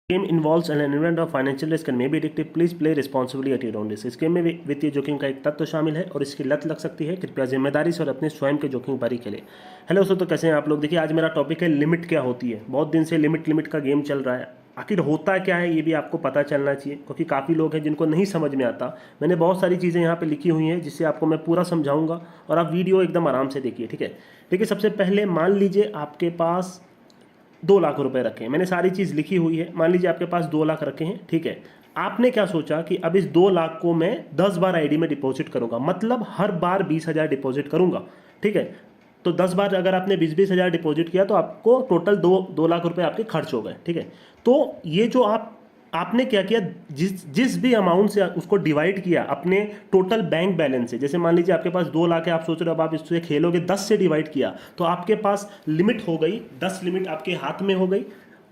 Game involves an element of financial risk and may be addictive. Please play responsibly at your own risk. इस game में वित्तीय जोखिम का एक तत्व शामिल है और इसकी लत लग सकती है। कृपया जिम्मेदारी से और अपने स्वयं के जोखिम बारी खेलें। हेलो दोस्तों, तो कैसे हैं आप लोग। देखिए, आज मेरा टॉपिक है लिमिट क्या होती है। बहुत दिन से लिमिट का गेम चल रहा है। आखिर होता क्या है ये भी आपको पता चलना चाहिए, क्योंकि काफ़ी लोग हैं जिनको नहीं समझ में आता। मैंने बहुत सारी चीज़ें यहाँ पे लिखी हुई हैं जिससे आपको मैं पूरा समझाऊंगा और आप वीडियो एकदम आराम से देखिए, ठीक है। देखिए, सबसे पहले मान लीजिए आपके पास 2 लाख रुपए रखे हैं। मैंने सारी चीज़ लिखी हुई है। मान लीजिए आपके पास 2 लाख रखे हैं, ठीक है। आपने क्या सोचा कि अब इस 2 लाख को मैं 10 बार आईडी में डिपॉजिट करूंगा, मतलब हर बार 20,000 डिपॉजिट करूंगा, ठीक है। तो 10 बार अगर आपने 20,000 डिपॉजिट किया तो आपको टोटल 2 लाख रुपए आपके खर्च हो गए, ठीक है। तो ये जो आपने क्या किया, जिस भी अमाउंट से उसको डिवाइड किया अपने टोटल बैंक बैलेंस से। जैसे मान लीजिए आपके पास 2 लाख है, आप सोच रहे हो अब आप इससे खेलोगे, 10 से डिवाइड किया तो आपके पास लिमिट हो गई 10, लिमिट आपके हाथ में हो गई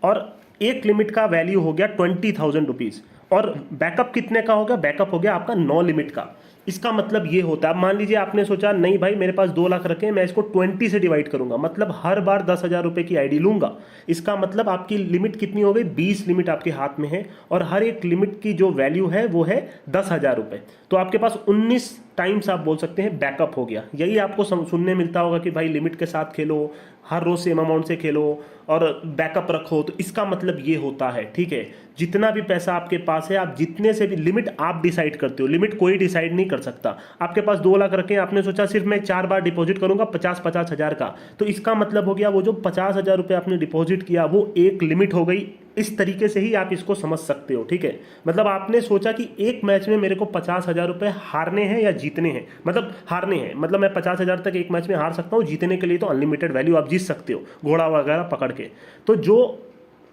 और एक लिमिट का वैल्यू हो गया 20,000 रुपीज़। और बैकअप कितने का हो गया, बैकअप हो गया आपका 9 लिमिट का। इसका मतलब ये होता है, अब मान लीजिए आपने सोचा नहीं भाई मेरे पास 2 लाख रखे हैं, मैं इसको 20 से डिवाइड करूंगा, मतलब हर बार 10,000 रुपए की आईडी लूंगा। इसका मतलब आपकी लिमिट कितनी हो गई, 20 लिमिट आपके हाथ में है और हर एक लिमिट की जो वैल्यू है वो है 10,000 रुपए। तो आपके पास 19 टाइम्स आप बोल सकते हैं बैकअप हो गया। यही आपको सुनने मिलता होगा कि भाई लिमिट के साथ खेलो, हर रोज सेम अमाउंट से खेलो और बैकअप रखो। तो इसका मतलब ये होता है, ठीक है। जितना भी पैसा आपके पास है, आप जितने से भी, लिमिट आप डिसाइड करते हो, लिमिट कोई डिसाइड नहीं कर सकता। आपके पास 2 लाख रखे हैं, आपने सोचा सिर्फ मैं 4 बार डिपॉजिट करूंगा 50-50 हज़ार का, तो इसका मतलब हो गया वो जो 50,000 रुपये आपने डिपॉजिट किया वो एक लिमिट हो गई। इस तरीके से ही आप इसको समझ सकते हो, ठीक है। मतलब आपने सोचा कि एक मैच में मेरे को 50,000 रुपये हारने हैं या जीतने हैं, मतलब हारने हैं, मतलब मैं 50,000 तक एक मैच में हार सकता हूँ, जीतने के लिए तो अनलिमिटेड वैल्यू आप जीत सकते हो घोड़ा वगैरह पकड़ के। तो जो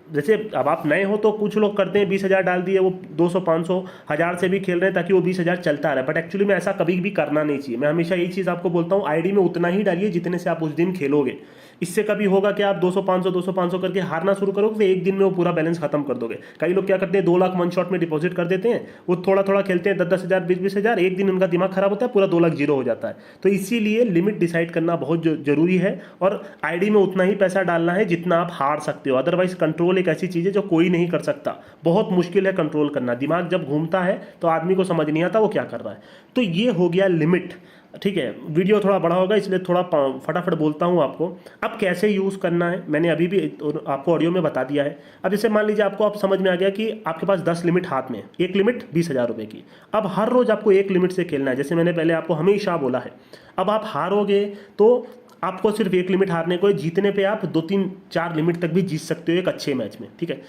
जैसे अब आप नए हो तो कुछ लोग करते हैं 20,000 डाल दिए, वो 200, 500, 1,000 से भी खेल रहे हैं ताकि वो 20,000 चलता रहे। बट एक्चुअली में ऐसा कभी भी करना नहीं चाहिए। मैं हमेशा यही चीज़ आपको बोलता हूँ, आईडी में उतना ही डालिए जितने से आप उस दिन खेलोगे। इससे कभी होगा कि आप 200, 500, 200, 500 करके हारना शुरू करोगे तो एक दिन में वो पूरा बैलेंस खत्म कर दोगे। कई लोग क्या करते हैं, 2 लाख वन शॉट में डिपॉजिट कर देते हैं, वो थोड़ा थोड़ा खेलते हैं, 10-10 हज़ार, 20-20 हज़ार, एक दिन उनका दिमाग खराब होता है, पूरा 2 लाख जीरो हो जाता है। तो इसीलिए लिमिट डिसाइड करना बहुत जरूरी है और आईडी में उतना ही पैसा डालना है जितना आप हार सकते हो। अदरवाइज कंट्रोल एक ऐसी चीज़ है जो कोई नहीं कर सकता, बहुत मुश्किल है कंट्रोल करना। दिमाग जब घूमता है तो आदमी को समझ नहीं आता वो क्या कर रहा है। तो ये हो गया लिमिट, ठीक है। वीडियो थोड़ा बड़ा होगा इसलिए थोड़ा फटाफट बोलता हूँ आपको। अब कैसे यूज़ करना है मैंने अभी भी आपको ऑडियो में बता दिया है। अब जैसे मान लीजिए आपको अब समझ में आ गया कि आपके पास 10 लिमिट हाथ में, एक लिमिट 20,000 रुपये की। अब हर रोज़ आपको एक लिमिट से खेलना है, जैसे मैंने पहले आपको हमेशा बोला है। अब आप हारोगे तो आपको सिर्फ एक लिमिट हारने को है, जीतने पे आप 2, 3, 4 लिमिट तक भी जीत सकते हो एक अच्छे मैच में, ठीक है।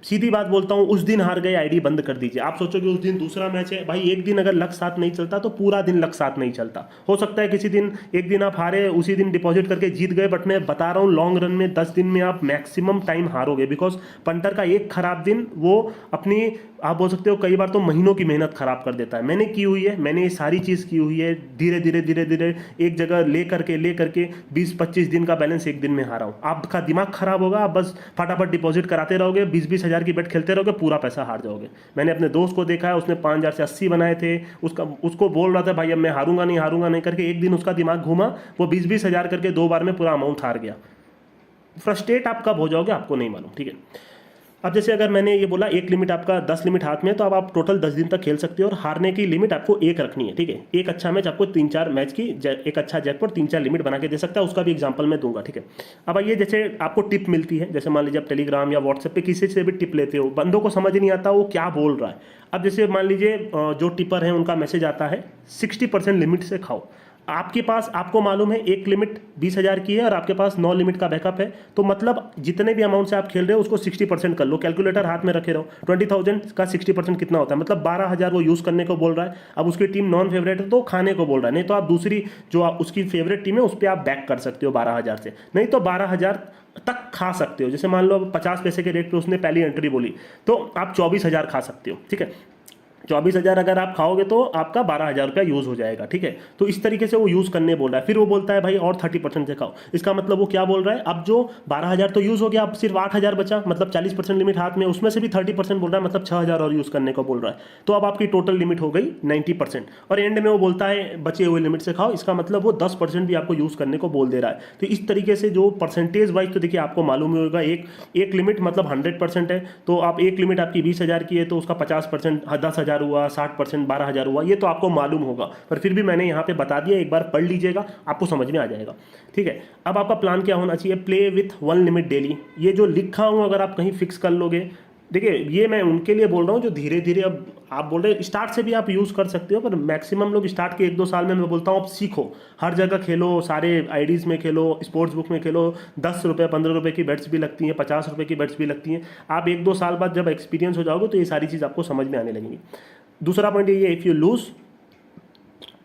सीधी बात बोलता हूँ, उस दिन हार गए आईडी बंद कर दीजिए। आप सोचोगे उस दिन दूसरा मैच है, भाई एक दिन अगर लक साथ नहीं चलता तो पूरा दिन लक साथ नहीं चलता। हो सकता है किसी दिन एक दिन आप हारे, उसी दिन डिपॉजिट करके जीत गए, बट मैं बता रहा हूँ लॉन्ग रन में 10 दिन में आप मैक्सिमम टाइम हारोगे। बिकॉज पंटर का एक खराब दिन वो अपनी, आप बोल सकते हो कई बार तो महीनों की मेहनत खराब कर देता है। मैंने की हुई है, मैंने ये सारी चीज़ की हुई है। धीरे धीरे धीरे धीरे एक जगह ले करके 20-25 दिन का बैलेंस एक दिन में हारा हूँ। आपका दिमाग खराब होगा, आप बस फटाफट डिपॉजिट कराते रहोगे, 20-20 हज़ार की बेट खेलते रहोगे, पूरा पैसा हार जाओगे। मैंने अपने दोस्त को देखा है, उसने 5,000 से 80 बनाए थे, उसको बोल रहा था भाई अब मैं हारूंगा नहीं करके, एक दिन उसका दिमाग घूमा, वो 20-20 हज़ार करके 2 बार में पूरा अमाउंट हार गया। फ्रस्ट्रेट आप कब हो जाओगे आपको नहीं मालूम, ठीक है। अब जैसे अगर मैंने ये बोला एक लिमिट आपका 10 लिमिट हाथ में है, तो अब आप टोटल 10 दिन तक खेल सकते हो और हारने की लिमिट आपको एक रखनी है, ठीक है। एक अच्छा मैच आपको 3-4 मैच की एक अच्छा जैकपॉट 3-4 लिमिट बना के दे सकता है, उसका भी एग्जांपल मैं दूंगा, ठीक है। अब आइए, जैसे आपको टिप मिलती है, जैसे मान लीजिए आप टेलीग्राम या व्हाट्सएप पे किसी से भी टिप लेते हो, बंदों को समझ नहीं आता वो क्या बोल रहा है। अब जैसे मान लीजिए जो टिपर है उनका मैसेज आता है 60% लिमिट से खाओ। आपके पास, आपको मालूम है एक लिमिट 20,000 की है और आपके पास 9 लिमिट का बैकअप है, तो मतलब जितने भी अमाउंट से आप खेल रहे हो उसको 60% कर लो। कैलकुलेटर हाथ में रखे रहो, 20,000 का 60% कितना होता है, मतलब 12,000 वो यूज़ करने को बोल रहा है। अब उसकी टीम नॉन फेवरेट है तो खाने को बोल रहा है, नहीं तो आप दूसरी जो उसकी फेवरेट टीम है उस पर आप बैक कर सकते हो 12,000 से, नहीं तो 12,000 तक खा सकते हो। जैसे मान लो 50 पैसे के रेट पे उसने पहली एंट्री बोली तो आप 24,000 खा सकते हो, ठीक है। 24,000 अगर आप खाओगे तो आपका 12,000 रुपया यूज़ हो जाएगा, ठीक है। तो इस तरीके से वो यूज़ करने बोल रहा है। फिर वो बोलता है भाई और 30% से खाओ। इसका मतलब वो क्या बोल रहा है, अब जो 12,000 तो यूज़ हो गया, अब सिर्फ 8,000 बचा, मतलब 40% लिमिट हाथ में, उसमें से भी 30% बोल रहा है, मतलब 6,000 और यूज़ करने को बोल रहा है। तो अब आपकी टोटल लिमिट हो गई 90%। और एंड में वो बोलता है बचे हुए लिमिट से खाओ। इसका मतलब वो 10% भी आपको यूज़ करने को बोल दे रहा है। तो इस तरीके से जो परसेंटेज वाइज, तो देखिए आपको मालूम ही होगा, एक लिमिट मतलब 100% है। तो आप एक लिमिट आपकी 20,000 की है तो उसका 50% 10,000 हुआ, 60% 12,000 हुआ, ये तो आपको मालूम होगा। पर फिर भी मैंने यहाँ पे बता दिया, एक बार पढ़ लीजिएगा, आपको समझ में आ जाएगा, ठीक है। अब आपका प्लान क्या होना चाहिए, प्ले विथ 1 लिमिट डेली। ये जो लिखा हूँ अगर आप कहीं फिक्स कर लोगे, देखिए ये मैं उनके लिए बोल रहा हूँ जो धीरे धीरे, अब आप बोल रहे हैं स्टार्ट से भी आप यूज़ कर सकते हो, पर मैक्सिमम लोग स्टार्ट के 1-2 साल में मैं बोलता हूँ आप सीखो, हर जगह खेलो, सारे आईडीज़ में खेलो, स्पोर्ट्स बुक में खेलो। 10 रुपये 15 रुपये की बेट्स भी लगती हैं, 50 रुपये की बेट्स भी लगती हैं। आप 1-2 साल बाद जब एक्सपीरियंस हो जाओगे तो ये सारी चीज़ आपको समझ में आने लगेंगी। दूसरा पॉइंट ये है, if you lose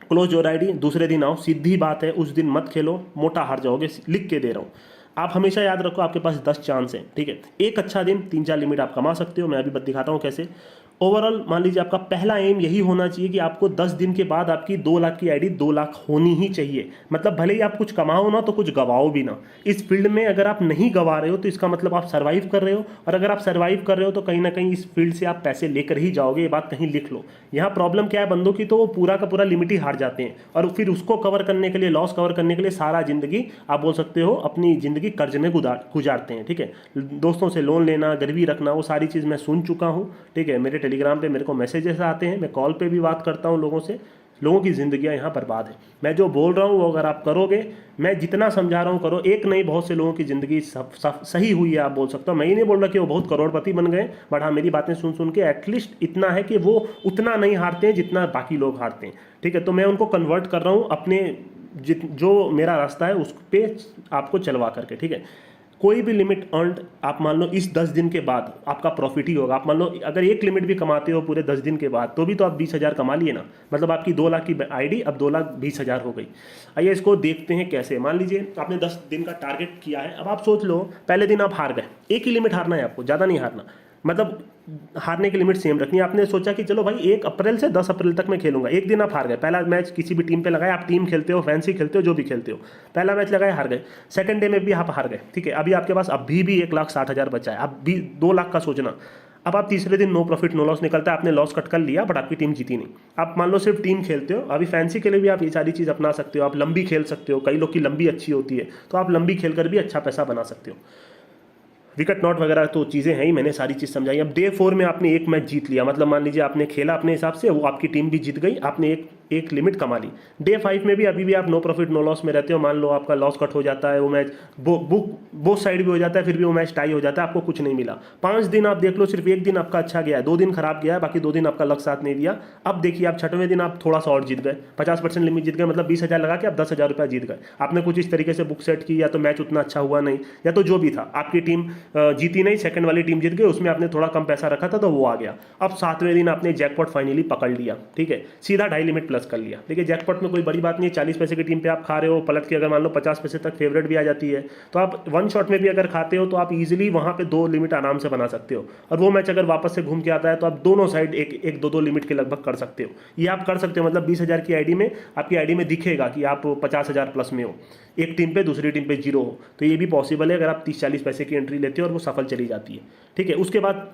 close your ID, दूसरे दिन आओ, सीधी बात है, उस दिन मत खेलो, मोटा हार जाओगे, लिख के दे रहा हूँ। आप हमेशा याद रखो आपके पास 10 चांस हैं, ठीक है। एक अच्छा दिन 3-4 लिमिट आप कमा सकते हो, मैं अभी दिखाता हूँ कैसे। ओवरऑल मान लीजिए आपका पहला एम यही होना चाहिए कि आपको 10 दिन के बाद आपकी 2 लाख की आईडी 2 लाख होनी ही चाहिए। मतलब भले ही आप कुछ कमाओ ना तो कुछ गवाओ भी ना। इस फील्ड में अगर आप नहीं गवा रहे हो तो इसका मतलब आप सर्वाइव कर रहे हो, और अगर आप सर्वाइव कर रहे हो तो कहीं ना कहीं इस फील्ड से आप पैसे लेकर ही जाओगे, ये बात कहीं लिख लो। यहाँ प्रॉब्लम क्या है बंदों की, तो वो पूरा का पूरा लिमिट ही हार जाते हैं, और फिर उसको कवर करने के लिए, लॉस कवर करने के लिए सारा जिंदगी आप बोल सकते हो अपनी जिंदगी कर्ज में गुजारते हैं, ठीक है। दोस्तों से लोन लेना, गिरवी रखना, वो सारी चीज़ मैं सुन चुका हूँ, ठीक है। मेरे टेलीग्राम पे मेरे को मैसेजेस आते हैं, मैं कॉल पे भी बात करता हूँ लोगों से। लोगों की ज़िंदगियाँ यहाँ बर्बाद है। मैं जो बोल रहा हूँ वो अगर आप करोगे, मैं जितना समझा रहा हूँ करो, एक नहीं बहुत से लोगों की ज़िंदगी सही हुई है, आप बोल सकते हो। मैं ही नहीं बोल रहा कि वो बहुत करोड़पति बन गए, बट हाँ मेरी बातें सुन सुन के एटलीस्ट इतना है कि वो उतना नहीं हारते हैं जितना बाकी लोग हारते हैं, ठीक है। तो मैं उनको कन्वर्ट कर रहा हूँ अपने जो मेरा रास्ता है उस पर आपको चलवा करके, ठीक है। कोई भी लिमिट अर्नड आप मान लो इस 10 दिन के बाद आपका प्रॉफिट ही होगा। आप मान लो अगर एक लिमिट भी कमाते हो पूरे 10 दिन के बाद, तो भी तो आप 20,000 कमा लिए ना, मतलब आपकी 2 लाख की आईडी अब 2,20,000 हो गई। आइए इसको देखते हैं कैसे। मान लीजिए आपने 10 दिन का टारगेट किया है। अब आप सोच लो पहले दिन आप हार गए, एक ही लिमिट हारना है आपको, ज़्यादा नहीं हारना, मतलब हारने की लिमिट सेम रखनी है। आपने सोचा कि चलो भाई 1 अप्रैल से 10 अप्रैल तक मैं खेलूंगा, एक दिन आप हार गए, पहला मैच किसी भी टीम पे लगाया, आप टीम खेलते हो, फैंसी खेलते हो, जो भी खेलते हो, पहला मैच लगाए हार गए, सेकंड डे में भी आप हार गए, ठीक है। अभी आपके पास अभी भी 1,60,000 बचा है, अब भी 2 लाख का सोचना। अब आप तीसरे दिन नो प्रॉफिट नो लॉस निकलता है, आपने लॉस कट कर लिया बट आपकी टीम जीती नहीं। आप मान लो सिर्फ टीम खेलते हो, अभी फैंसी के लिए भी आप ये सारी चीज़ अपना सकते हो। आप लंबी खेल सकते हो, कई लोग की लंबी अच्छी होती है, तो आप लंबी खेलकर भी अच्छा पैसा बना सकते हो। विकेट नॉट वगैरह तो चीज़ें हैं ही, मैंने सारी चीज़ समझाई। अब डे 4 में आपने एक मैच जीत लिया, मतलब मान लीजिए आपने खेला अपने हिसाब से, वो आपकी टीम भी जीत गई, आपने एक लिमिट कमा ली। डे 5 में भी अभी भी आप नो प्रॉफिट नो लॉस में रहते हो, मान लो आपका लॉस कट हो जाता है, वो मैच बोथ साइड भी हो जाता है, फिर भी वो मैच टाई हो जाता है, आपको कुछ नहीं मिला। 5 दिन आप देख लो, सिर्फ एक दिन आपका अच्छा गया है, 2 दिन खराब गया है, बाकी 2 दिन आपका लक साथ नहीं दिया। अब देखिए आप 6वें दिन आप थोड़ा सा और जीत गए, 50% लिमिट जीत गए, मतलब 20,000 लगा के आप 10,000 रुपया जीत गए। आपने कुछ इस तरीके से बुक सेट की, या तो मैच उतना अच्छा हुआ नहीं, या तो जो भी था आपकी टीम जीती नहीं, सेकंड वाली टीम जीत गई, उसमें आपने थोड़ा कम पैसा रखा था तो वो आ गया। अब 7वें दिन आपने जैकपॉट फाइनली पकड़ लिया, ठीक है, सीधा 2.5 लिमिट प्लस कर लिया। देखिए जैकपॉट में कोई बड़ी बात नहीं है, 40 पैसे की टीम पे आप खा रहे हो, पलट के अगर मान लो 50 पैसे तक फेवरेट भी आ जाती है, तो आप 1 शॉट में भी अगर खाते हो तो आप इजीली वहां पे 2 लिमिट आराम से बना सकते हो। और वो मैच अगर वापस से घूम के आता है तो आप दोनों साइड एक 2 लिमिट के लगभग कर सकते हो। ये आप कर सकते हो, मतलब 20,000 की आईडी में आपकी आईडी में दिखेगा कि आप 50,000 प्लस में हो, एक टीम पे दूसरी टीम पे 0 हो, तो ये भी पॉसिबल है अगर आप 30-40 पैसे की एंट्री लेते हो और वो सफल चली जाती है, ठीक है। उसके बाद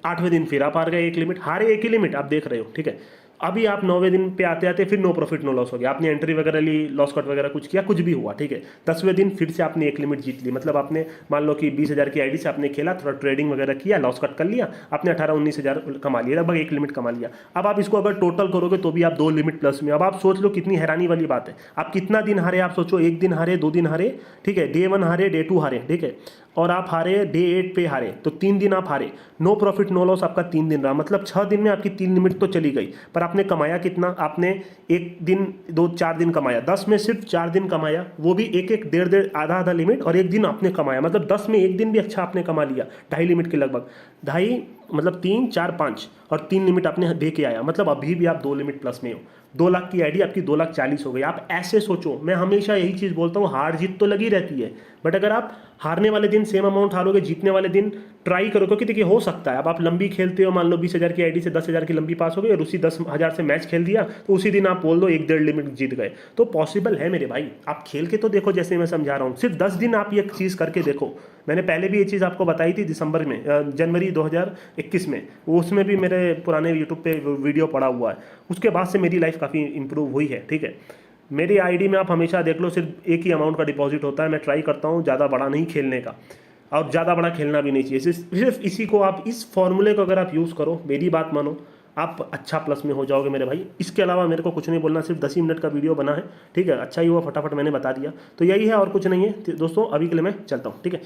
8वें दिन फिर आप हार गए, एक लिमिट हारे, एक ही लिमिट आप देख रहे हो, ठीक है। अभी आप 9वें दिन पे आते आते फिर नो प्रॉफिट नो लॉस हो गया, आपने एंट्री वगैरह ली, लॉस कट वगैरह कुछ किया, कुछ भी हुआ, ठीक है। 10वें दिन फिर से आपने एक लिमिट जीत ली, मतलब आपने मान लो कि 20,000 की आईडी से आपने खेला, थोड़ा ट्रेडिंग वगैरह किया, लॉस कट कर लिया, आपने 18-19,000 कमा लिया, लगभग एक लिमिट कमा लिया। अब आप इसको अगर टोटल करोगे तो भी आप 2 लिमिट प्लस में। अब आप सोच लो कितनी हैरानी वाली बात है, आप कितना दिन हारे, आप सोचो, 1 दिन हारे, 2 दिन हारे, ठीक है, डे 1 हारे, डे 2 हारे, ठीक है, और आप हारे डे 8 पे हारे, तो 3 दिन आप हारे, नो प्रॉफिट नो लॉस आपका 3 दिन रहा, मतलब 6 दिन में आपकी 3 लिमिट तो चली गई, पर आपने कमाया कितना, आपने एक दिन 2-4 दिन कमाया, 10 में सिर्फ 4 दिन कमाया, वो भी एक 1.5 आधा लिमिट, और एक दिन आपने कमाया, मतलब 10 में एक दिन भी अच्छा आपने कमा लिया, 2.5 लिमिट के लगभग, 2.5 मतलब 3, 4, 5 और 3 लिमिट आपने दे के आया, मतलब अभी भी आप 2 लिमिट प्लस में हो। 2 लाख की आईडी आपकी 2,40,000 हो गई। आप ऐसे सोचो, मैं हमेशा यही चीज़ बोलता हूँ, हार जीत तो लगी रहती है, बट अगर आप हारने वाले दिन सेम अमाउंट हारोगे, जीतने वाले दिन ट्राई करो, क्योंकि देखिए हो सकता है अब आप लंबी खेलते हो, मान लो 20,000 की आईडी से 10,000 की लंबी पास हो गई और उसी 10,000 से मैच खेल दिया, तो उसी दिन आप बोल दो 1.5 लिमिट जीत गए। तो पॉसिबल है मेरे भाई, आप खेल के तो देखो, जैसे मैं समझा रहा हूँ, सिर्फ 10 दिन आप ये चीज़ करके देखो। मैंने पहले भी ये चीज़ आपको बताई थी दिसंबर में, जनवरी 2021 में, उसमें भी मेरे पुराने यूट्यूब पे वीडियो पड़ा हुआ है। उसके बाद से मेरी लाइफ काफ़ी इंप्रूव हुई है, ठीक है। मेरी आईडी में आप हमेशा देख लो सिर्फ एक ही अमाउंट का डिपॉजिट होता है। मैं ट्राई करता हूँ ज़्यादा बड़ा नहीं खेलने का, और ज़्यादा बड़ा खेलना भी नहीं चाहिए। सिर्फ इसी को आप, इस फॉर्मूले को अगर आप यूज़ करो, मेरी बात मानो, आप अच्छा प्लस में हो जाओगे मेरे भाई। इसके अलावा मेरे को कुछ नहीं बोलना, सिर्फ 10 ही मिनट का वीडियो बना है, ठीक है। अच्छा ही हुआ फटाफट मैंने बता दिया। तो यही है और कुछ नहीं है दोस्तों। अभी के लिए मैं चलता हूँ, ठीक है।